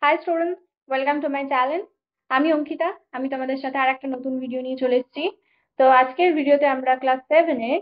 High students, welcome to my channel. আমি অঙ্কিতা। আমি তোমাদের সাথে আর একটা নতুন ভিডিও নিয়ে চলে এসেছি। তো আজকের ভিডিওতে আমরা ক্লাস 7-এ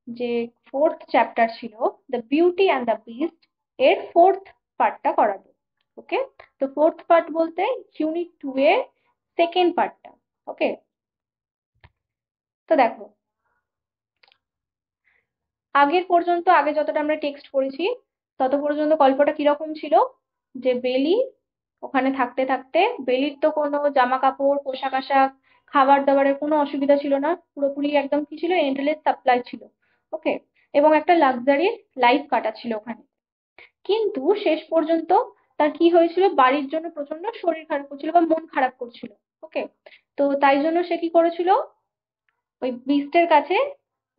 যে ফোর্থ চ্যাপ্টার ছিল, the beauty and the beast, এর ফোর্থ পার্টটা করাবো। ওকে, তো ফোর্থ পার্ট বলতে ইউনিট 2 এর সেকেন্ড পার্টটা। ওকে, তো দেখো, আগে যতটা আমরা টেক্সট পড়েছি তত পর্যন্ত গল্পটা কিরকম ছিল, যে বেলি ওখানে থাকতে থাকতে বেলির তো কোনো জামা কাপড় পোশাক আশাক খাবার দাবারের কোনো অসুবিধা ছিল না, পুরোপুরি একদম কি ছিল, এন্ডলেস সাপ্লাই ছিল। ওকে, এবং একটা লাক্সারির লাইফ কাটাচ্ছিল ওখানে। কিন্তু শেষ পর্যন্ত তার কি হয়েছিল, বাড়ির জন্য প্রচন্ড শরীর খারাপ করছিল বা মন খারাপ করছিল। ওকে, তো তাই জন্য সে কি করেছিল, ওই বিস্টের কাছে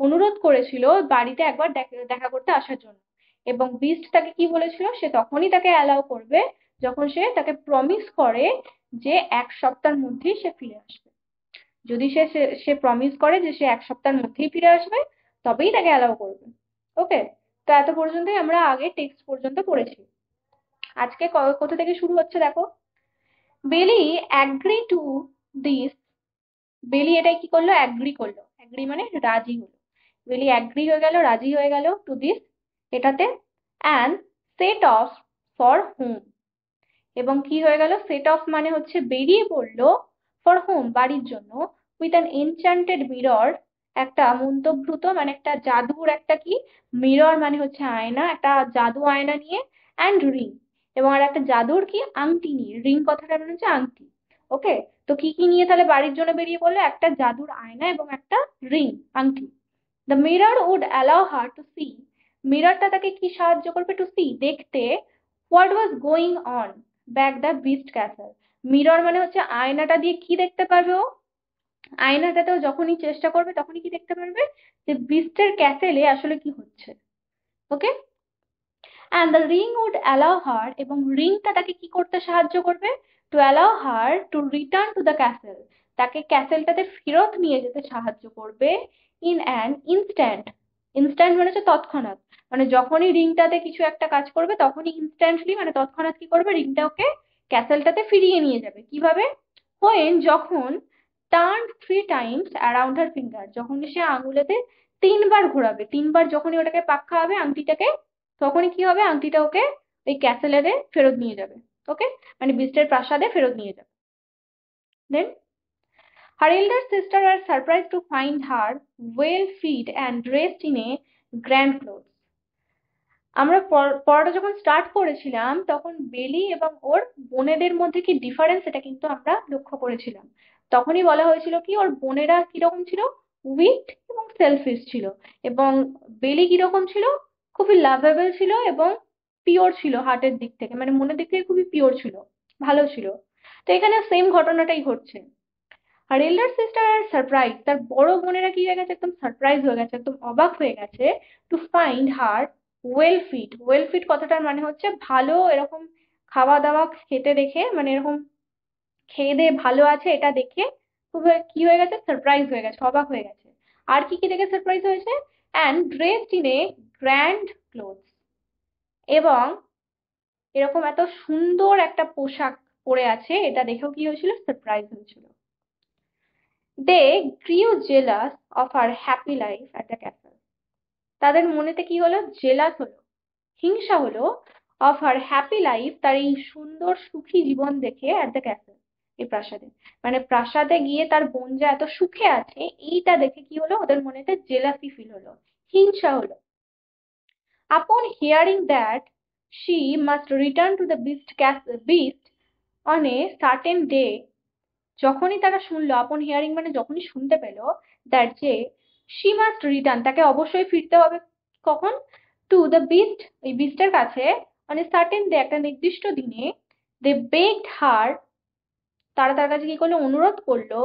অনুরোধ করেছিল বাড়িতে একবার দেখা করতে আসার জন্য। এবং বিস্ট তাকে কি বলেছিল, সে তখনই তাকে অ্যালাউ করবে যখন সে তাকে প্রমিস করে যে 1 সপ্তাহের মধ্যেই সে ফিরে আসবে। যদি সে সে সে প্রমিস করে যে সে 1 সপ্তাহের মধ্যেই ফিরে আসবে, তবেই তাকে অ্যালাউ করবে। ওকে, তো এত পর্যন্তই আমরা আগে টেক্সট পর্যন্ত পড়েছি। আজকে কোথা থেকে শুরু হচ্ছে দেখো, বেলি অ্যাগ্রি টু দিস। বেলি এটাই কি করলো, অ্যাগ্রি করলো। অ্যাগ্রি মানে রাজি হলো। বেলি অ্যাগ্রি হয়ে গেল, রাজি হয়ে গেল টু দিস, এটাতে। And set of for home. এবং কি হয়ে গেল, সেট অফ মানে হচ্ছে বেরিয়ে পড়লো, ফর হোম বাড়ির জন্য, উইথ অ্যান এনচ্যান্টেড মিরর, একটা মন্তভূত মানে একটা জাদুর একটা কি, মিরর মানে হচ্ছে আয়না, একটা জাদু আয়না নিয়ে, অ্যান্ড রিং, এবং আর একটা জাদুর কি আংটি নিয়ে। রিং কথাটা মানে হচ্ছে আংটি। ওকে, তো কি কি নিয়ে তাহলে বাড়ির জন্য বেরিয়ে পড়লো, একটা জাদুর আয়না এবং একটা রিং, আংটি। The mirror would allow her to see. মিররটা তাকে কি সাহায্য করবে, টু সি দেখতে, what was going on back the beast castle. Mirror মানে হচ্ছে আয়নাটা দিয়ে কি দেখতে পারবে ও, আয়নাটাতেও যখনই চেষ্টা করবে তখনই কি দেখতে পারবে, যে বিস্টের ক্যাসেলে আসলে কি হচ্ছে। Okay, and the ring would allow her, এবং রিংটা তাকে কি করতে সাহায্য করবে, to allow her to return to the castle, তাকে ক্যাসেলটাতে ফেরত নিয়ে যেতে সাহায্য করবে। In an instant. ইনস্ট্যান্ট মানে হচ্ছে তৎক্ষণাৎ, মানে যখনই রিংটাতে কিছু একটা কাজ করবে তখনই ইনস্ট্যান্টলি মানে তৎক্ষণাৎ কি করবে, রিংটা ওকে ক্যাসেলটাতে ফিরিয়ে নিয়ে যাবে। কিভাবে, হোয়েন যখন, টার্ন 3 টাইমস অ্যারাউন্ড হার ফিঙ্গার, যখন সে আঙুলেতে 3 বার ঘোরাবে, 3 বার যখনই ওটাকে পাক খাওয়াবে আংটিটাকে, তখনই কি হবে, আংটিটা ওকে ওই ক্যাসেলেরে ফেরত নিয়ে যাবে। ওকে, মানে বিস্টের প্রাসাদে ফেরত নিয়ে যাবে। দেন her elder sister are surprised to find her well fed and dressed in a grand clothes. আমরা পড়াটা যখন স্টার্ট করেছিলাম তখন বেলি এবং ওর বোনেদের মধ্যে কি ডিফারেন্স এটা কিন্তু আমরা লক্ষ্য করেছিলাম। তখনই বলা হয়েছিল কি, ওর বোনেরা কিরকম ছিল, উইক এবং সেলফিশ ছিল। এবং বেলি কিরকম ছিল, খুবই লাভেবল ছিল এবং পিওর ছিল, হার্টের দিক থেকে মানে মনের দিক থেকে খুবই পিওর ছিল, ভালো ছিল। তো এখানে সেম ঘটনাটাই ঘটছে। আর এল্ডার সিস্টার আর সারপ্রাইজ, তার বড় বোনেরা কি হয়ে গেছে, একদম সারপ্রাইজ হয়ে গেছে, একদম অবাক হয়ে গেছে। To find her well fit. Well fit কথাটার মানে হচ্ছে ভালো, এরকম খাওয়া দাওয়া খেতে দেখে, মানে এরকম খেয়ে দিয়ে ভালো আছে এটা দেখে খুব কি হয়ে গেছে, সারপ্রাইজ হয়ে গেছে, অবাক হয়ে গেছে। আর কি কি দেখে সারপ্রাইজ হয়েছে, and dressed in a grand clothes, এবং এরকম এত সুন্দর একটা পোশাক পরে আছে এটা দেখেও কি হয়েছিল, সারপ্রাইজ হয়েছিল। They grew jealous of her happy life at the castle. তাদের মনেতে কি হলো, জেলাস হলো, হিংসা হলো, অফ হার হ্যাপি লাইফ, তার এই সুন্দর সুখী জীবন দেখে, অ্যাট দ্য ক্যাসেল, এই প্রাসাদে, মানে প্রাসাদে গিয়ে তার বোন যে এত সুখে আছে এইটা দেখে কি হলো, ওদের মনেতে জেলাসি ফিল হলো, হিংসা হলো। আপন hearing that she must return to the beast on a certain day, যখনই তারা শুনলো, আপন হিয়ারিং মানে যখনই শুনতে পেলো, দ্যাট যে শি মাস্ট রিটার্ন, তাকে অবশ্যই ফিরতে হবে, কখন, টু দ্য বিস্ট, এই বিস্টের কাছে, মানে সার্টেন ডে, একটা নির্দিষ্ট দিনে। দে বেগড হার, তারা তার কাছে কি করলো, অনুরোধ করলো,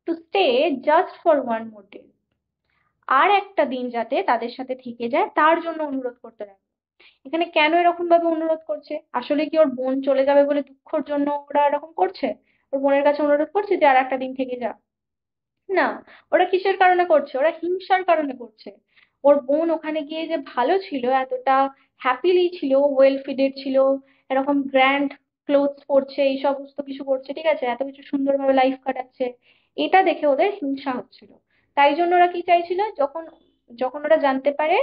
to stay just for 1 more day, আর একটা দিন যাতে তাদের সাথে থেকে যায় তার জন্য অনুরোধ করতে লাগলো। এখানে কেন এরকম ভাবে অনুরোধ করছে, আসলে কি ওর বোন চলে যাবে বলে দুঃখের জন্য ওরা এরকম করছে, ওর বোনের কাছে অনুরোধ করছে যে আর একটা দিন থেকে যা, না। ওরা কিসের কারণে করছে, ওরা হিংসার কারণে করছে। ওর বোন ওখানে গিয়ে যে ভালো ছিল, এতটা হ্যাপিলি ছিল, ওয়েল ফিডেড ছিল, এরকম গ্র্যান্ড ক্লোথস পরছে, এই সমস্ত কিছু করছে, ঠিক আছে, এত কিছু সুন্দরভাবে লাইফ কাটাচ্ছে, এটা দেখে ওদের হিংসা হচ্ছিল। তাই জন্য ওরা কি চাইছিল, যখন যখন ওরা জানতে পারে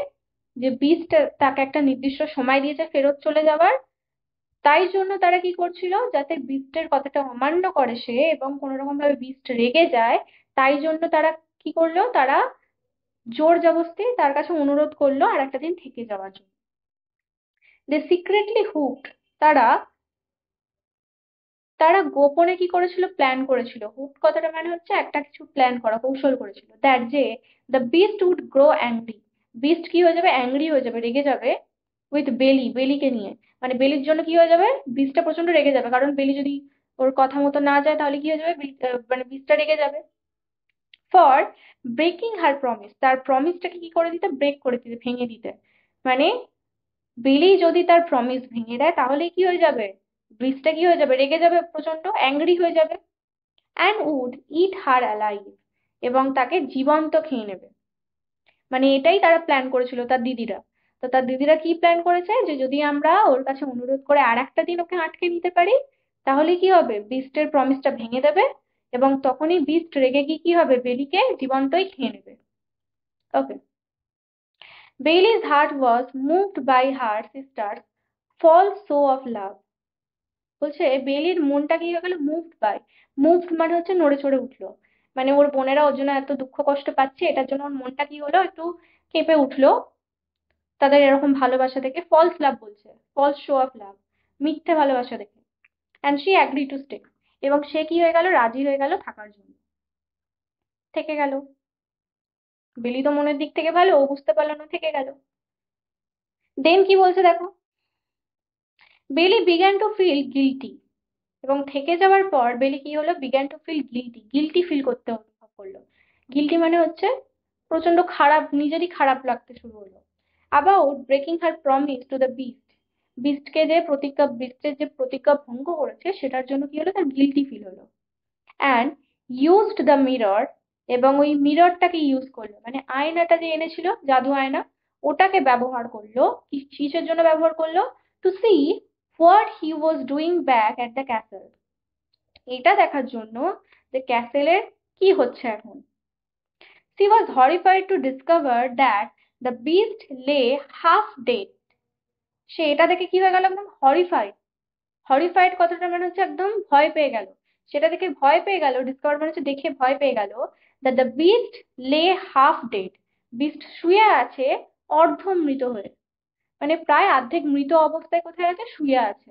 যে বিস্ট তাকে একটা নির্দিষ্ট সময় দিয়েছে ফেরত চলে যাবার, তাই জন্য তারা কি করছিল, যাতে বিস্টের কথাটা অমান্য করে সে এবং কোনো রকম ভাবে বিস্ট রেগে যায়, তাই জন্য তারা কি করলো, তারা জোর জবরদস্তি তার কাছে অনুরোধ করলো আর একটা দিন থেকে যাওয়ার জন্য। দে সিক্রেটলি হুকড, তারা তারা গোপনে কি করেছিল, প্ল্যান করেছিল। হুক কথাটা মানে হচ্ছে একটা কিছু প্ল্যান করা, কৌশল করেছিল, দ্যাট যে the beast would grow angry, beast কি হয়ে যাবে, অ্যাংরি হয়ে যাবে, রেগে যাবে, উইথ বেলি, বেলিকে নিয়ে। মানে বেলির জন্য কি হয়ে যাবে, বিস্টটা প্রচন্ড রেগে যাবে, কারণ বেলি যদি ওর কথা মতো না যায় তাহলে কি হয়ে যাবে, মানে বিস্টটা রেগে যাবে। ফর ব্রেকিং হার প্রমিস, তার প্রমিসটাকে কি করে দিতে, ব্রেক করে দিতে, ভেঙে দিতে। মানে বিলি যদি তার প্রমিস ভেঙে দেয় তাহলে কি হয়ে যাবে, ব্রিজটা কি হয়ে যাবে, রেগে যাবে, প্রচন্ড অ্যাংরি হয়ে যাবে, and would eat her alive, এবং তাকে জীবন্ত খেয়ে নেবে। মানে এটাই তারা প্ল্যান করেছিল তার দিদিরা। তো তার দিদিরা কি প্ল্যান করেছে, যে যদি আমরা ওর কাছে অনুরোধ করে আর একটা দিন ওকে আটকে নিতে পারি, তাহলে কি হবে, বিস্টের প্রমিসটা ভেঙে দেবে, এবং তখনই বিস্ট রেগে গিয়ে কি হবে, বেলিকে জীবন্তই খেয়ে নেবে। ওকে। বেইলি's heart was moved by her sister's false show of love, বলছে বেলির মনটা কি হয়ে গেল, মুভড বাই, মুভড মানে হচ্ছে নড়ে চড়ে উঠলো, মানে ওর বোনেরা ওর জন্য এত দুঃখ কষ্ট পাচ্ছে, এটার জন্য ওর মনটা কি হলো, একটু কেঁপে উঠলো তাদের এরকম ভালোবাসা দেখে, ফলস লাভ বলছে, ফলস শো অফ লাভ, মিথ্যে ভালোবাসা দেখে। And she agree to stay, এবং সে কি হয়ে গেল, রাজি হয়ে গেল থাকার জন্য, থেকে গেল। বেলি তো মনের দিক থেকে ভালো, ও বুঝতে পারলো না, থেকে গেল। দেন কি বলছে দেখো, বেলি বিগ্যান টু ফিল গিলটি, এবং থেকে যাওয়ার পর বেলি কি হলো, began to feel guilty, guilty feel করতে অনুভব করলো। গিলটি মানে হচ্ছে প্রচন্ড খারাপ, নিজেরই খারাপ লাগতে শুরু হলো। About breaking her promise to the beast, বিস্টকে যে প্রতিজ্ঞা, বিস্টের যে প্রতিজ্ঞা ভঙ্গ করেছে সেটার জন্য কি হলো, তার গিলটি ফিল হলো। অ্যান্ড ইউজড দ্য মিরর, এবং ওই মিররটাকে ইউজ করলো, মানে আয়নাটা যে এনেছিল, জাদু আয়না, ওটাকে ব্যবহার করলো, কিসের জন্য ব্যবহার করলো, to see what he was doing back at the castle, এটা দেখার জন্য যে ক্যাসেলের কি হচ্ছে এখন। She was horrified to discover that the beast lay half dead. সে এটা দেখে কি হয়ে গেল, একদম হরিফাইড, হরিফাইড কথাটা মানে হচ্ছে একদম ভয় পেয়ে গেল, সেটা দেখে ভয় পেয়ে গেল, ডিসকভার মানে হচ্ছে দেখে ভয় পেয়ে গেল, দ্যাট দ্য বিস্ট লে হাফ ডেড, বিস্ট শুয়ে আছে অর্ধমৃত হয়ে, মানে প্রায় অর্ধেক মৃত অবস্থায় কোথায় আছে, শুয়ে আছে।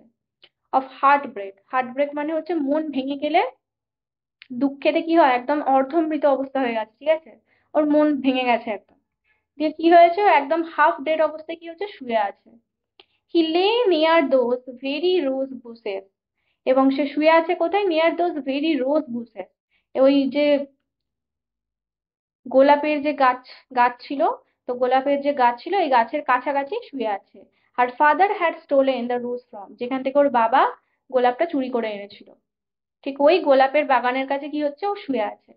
Of heart break, heart break মানে হচ্ছে মন ভেঙে গেলে দুঃখেতে কি হয়, একদম অর্ধমৃত অবস্থা হয়ে গেছে, ঠিক আছে, ওর মন ভেঙে গেছে একদম, দিয়ে কি হয়েছে, ও একদম হাফ ডেড অবস্থায় কি হচ্ছে, শুয়ে আছে। হি লে near those very rose bushes, এবং সে শুয়ে আছে কোথায়, near those very rose bushes, ওই যে গোলাপের যে গাছ, গাছ ছিল, তো গোলাপের যে গাছ ছিল এই গাছের কাছাকাছি শুয়ে আছে। Her father had stolen the rose from, যেখান থেকে ওর বাবা গোলাপটা চুরি করে এনেছিল, ঠিক ওই গোলাপের বাগানের কাছে কি হচ্ছে, ও শুয়ে আছে।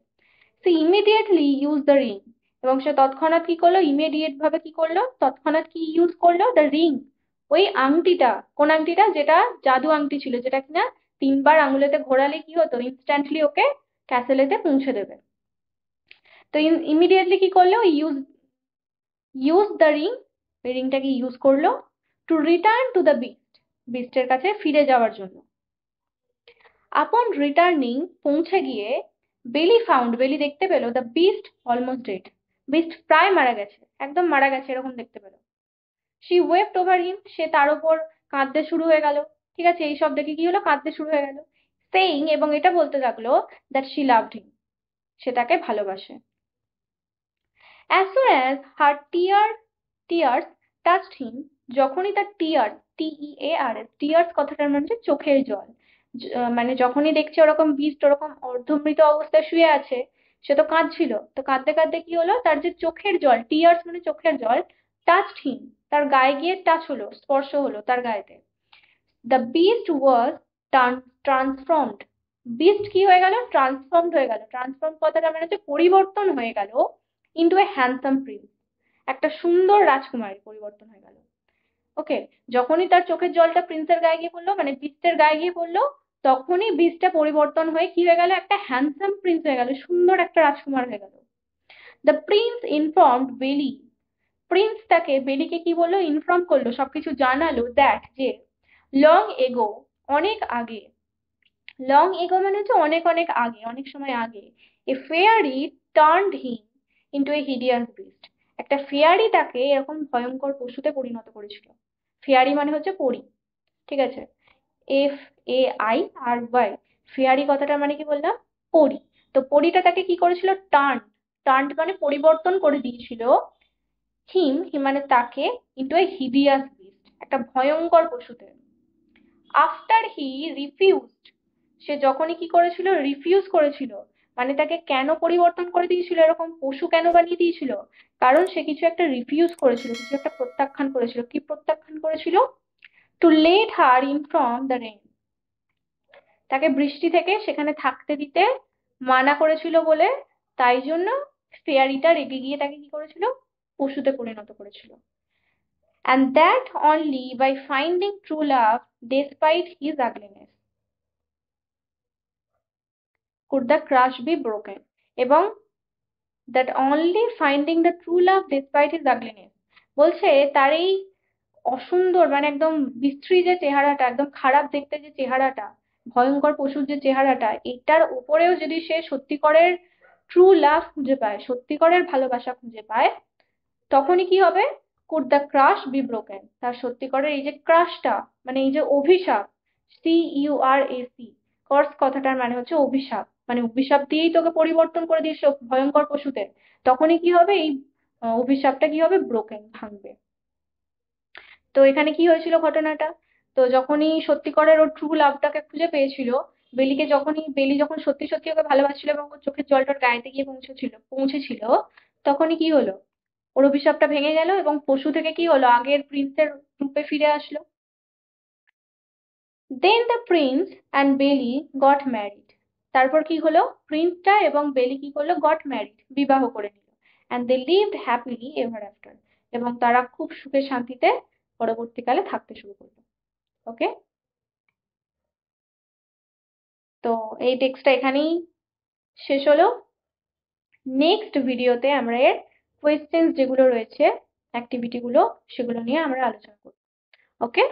সে ইমিডিয়েটলি ইউজ দ্য রিং, এবং সে তৎক্ষণাৎ কি করলো, ইমিডিয়েট ভাবে কি করলো, তৎক্ষণাৎ কি ইউজ করলো, দ্য রিং, ওই আংটিটা, কোন আংটিটা, যেটা জাদু আংটি ছিল, যেটা কিনা তিনবার আঙুলেতে ঘোরালে কি হতো, ইনস্ট্যান্টলি ওকে ক্যাসেলেতে পৌঁছে দেবে। তো ইমিডিয়েটলি কি করলো, ইউজ ইউজ দ্য রিং, ওই রিংটাকে ইউজ করলো, to return to the beast, বিস্টের কাছে ফিরে যাওয়ার জন্য। আপন রিটার্নিং, পৌঁছে গিয়ে, বেলি ফাউন্ড, বেলি দেখতে পেলো, the beast almost dead, beast প্রায় মারা গেছে, একদম মারা গেছে এরকম দেখতে পেলো। শি ওয়েপ্ট ওভার হিম, সে তার উপর কাঁদতে শুরু হয়ে গেল, ঠিক আছে, এই সব দেখে কি হলো, কাঁদতে শুরু হয়ে গেল, সেইং, এবং এটা বলতে লাগলো, দ্যাট শি লাভড হিম, সে তাকে ভালোবাসে। As soon as her tears touched him, যখনই তার টিয়ার্স, TEARS, টিয়ার্স কথাটার মানে হচ্ছে চোখের জল, মানে যখনই দেখছে ওরকম বিস্ট ওরকম অর্ধমৃত অবস্থায় শুয়ে আছে, সে তো কাঁদছিল, তো কাঁদতে কাঁদতে কি হলো, তার যে চোখের জল, টিয়ার্স মানে চোখের জল, টাচড হিম, তার গায়ে গিয়ে টাচ হলো, স্পর্শ হলো তার গায়েতে। The beast was transformed, beast কি হয়ে গেল, ট্রান্সফর্মড হয়ে গেল, ট্রান্সফর্ম কথাটা মানে হচ্ছে পরিবর্তন হয়ে গেল, ইন্টু এ হ্যান্ডসাম প্রিন্স, একটা সুন্দর রাজকুমারী পরিবর্তন হয়ে গেল। ওকে, যখনই তার চোখের জলটা প্রিন্সের গায়ে গিয়ে পড়লো, মানে বিস্টের গায়ে গিয়ে পড়লো, তখনই বিস্টটা পরিবর্তন হয়ে কি হয়ে গেল, একটা হ্যান্ডসাম প্রিন্স হয়ে গেল, সুন্দর একটা রাজকুমার হয়ে গেল। দ্য প্রিন্স ইনফর্মড বেলি, প্রিন্স তাকে বেলিকে কি বললো, ইনফর্ম করলো, সবকিছু জানালো, দ্যাট যে লং এগো, অনেক আগে, লং এগো মানে হচ্ছে অনেক অনেক আগে, অনেক সময় আগে, এ ফেয়ারি টার্নড হিম ইন্টু এ হিডিয়াস বিস্ট, একটা ফেয়ারি তাকে এরকম ভয়ঙ্কর পশুতে পরিণত করেছিল। ফেয়ারি মানে হচ্ছে পরী, ঠিক আছে, FAIRY, ফেয়ারি কথাটা মানে কি বললাম, পরী। তো পরীটা তাকে কি করেছিল, টার্ন, টার্ন মানে পরিবর্তন করে দিয়েছিল, হিম মানে তাকে, ইন্টু এ হিডিয়াস বিস্ট, একটা ভয়ঙ্কর পশুতে। আফটার হি রিফিউজড, সে যখনই কি করেছিল, রিফিউজ করেছিল, মানে তাকে কেন পরিবর্তন করে দিয়েছিল, এরকম পশু কেন বানিয়ে দিয়েছিল, কারণ সে কিছু একটা রিফিউজ করেছিল, কিছু একটা প্রত্যাখ্যান করেছিল। কি প্রত্যাখ্যান করেছিল, to let her in from the rain, তাকে বৃষ্টি থেকে সেখানে থাকতে দিতে মানা করেছিল বলে, তাই জন্য ফেয়ারিটা রেগে গিয়ে তাকে কি করেছিল, পশুতে পরিণত করেছিল। And that only by finding true love despite his ugliness could the crush be broken, এবং that only finding the true love despite his ugliness, বলছে তার এই অসুন্দর মানে একদম বিশ্রী যে চেহারাটা, একদম খারাপ দেখতে যে চেহারাটা, ভয়ঙ্কর পশুর যে চেহারাটা, এটার উপরেও যদি সে সত্যিকারের ট্রু লাভ খুঁজে পায়, সত্যিকারের ভালোবাসা খুঁজে পায়, তখনই কি হবে, could the curse be broken, তার সত্যিকারের এই যে ক্রাশটা, মানে এই যে অভিশাপ, CURAC, কর্স কথাটার মানে হচ্ছে অভিশাপ, মানে অভিশাপ দিয়েই তোকে পরিবর্তন করে দিয়েছে ভয়ঙ্কর পশুতে, তখনই কি হবে, এই অভিশাপটা কি হবে, ব্রোকেন, ভাঙবে। তো এখানে কি হয়েছিল ঘটনাটা, তো যখনই সত্যিকারের ওর ট্রু লাভটাকে খুঁজে পেয়েছিল, বেলিকে যখনই, বেলি যখন সত্যি সত্যি ওকে ভালোবাসছিল এবং ওর চোখের জলটার গায়েতে গিয়ে পৌঁছেছিল, তখনই কি হলো, ওর অভিশাপটা ভেঙে গেল এবং পশু থেকে কি হলো, আগের প্রিন্সের রূপে ফিরে আসলো। দেন দ্য প্রিন্স অ্যান্ড বেলি গট ম্যারিড, তারপর কি হলো, প্রিন্সটা এবং বেলি কি করলো, গট ম্যারিড, বিবাহ করে নিল। And they lived happily ever after, এবং তারা খুব সুখে শান্তিতে পরবর্তীকালে থাকতে শুরু করলো। ওকে, তো এই টেক্সটটা এখানেই শেষ হলো। নেক্সট ভিডিওতে আমরা এর কোয়েশ্চেন্স যেগুলো রয়েছে, অ্যাক্টিভিটি গুলো, সেগুলো নিয়ে আমরা আলোচনা করবো। ওকে।